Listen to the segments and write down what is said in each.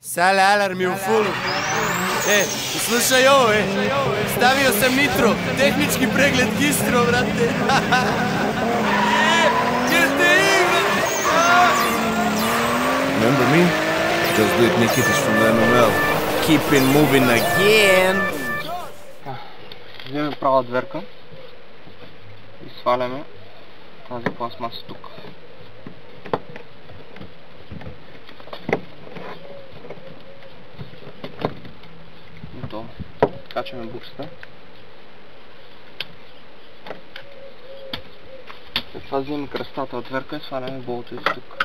Sale alarm je u fullu. Slušaj ovo, stavio sam nitro, tehnički pregled gistro, brate. Ćete igrat! Remember me? Just do it Nikitić from the MML. Keep it moving again. Вземем права дверка и сваляме тази пластмаса тук. Готово. Качваме буксата. След това вземем кръстата от дверка и сваляме болта из тук.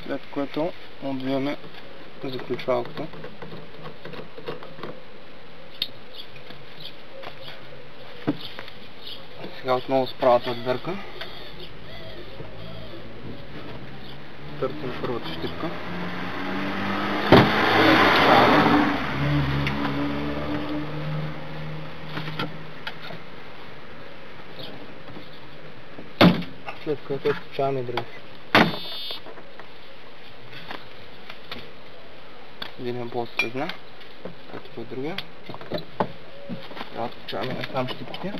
След което отвиваме заключалката. Сега отново с правата дверка. Търсим първата щипка. След което изключаваме други. Един болт слезна, както по другия. Сега отключаваме насам щипките.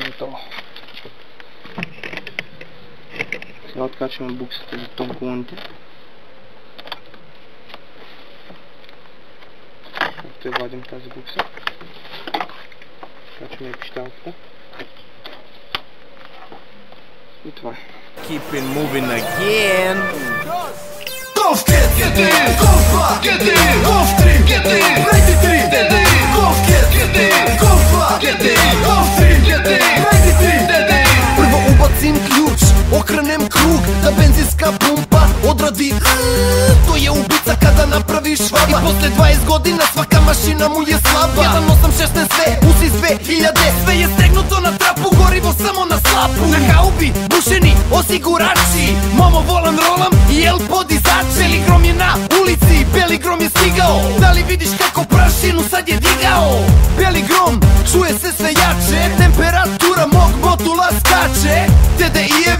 Готово. Сега откачваме буксите за тонколоните. Както вадим тази букса. Качваме пищалката. И това е. Keep it moving again. Golf Cat, get in! Golf 2, get in! Golf 3, get in! 93, get in! Golf Cat, get in! Golf 2, get in! Golf 3, get in! 93, get in! Prvo ubacim ključ, okrenem krug, da benzinska pumpa odradi. To je ubica kada napraviš švaba. I posle 20 godina svaka mašina mu je slaba. 1.8.16 sve, usi 2000. Sve je stegnuto na trapu, gorivo samo na slapu. Na haubi, bušeni osigurači, momo volan rolam i el podizač. Beli grom je na ulici, beli grom je stigao. Da li vidiš kako prašinu sad je digao? Beli grom, čuje se sve jače, temperatura mog motula skače. TDI je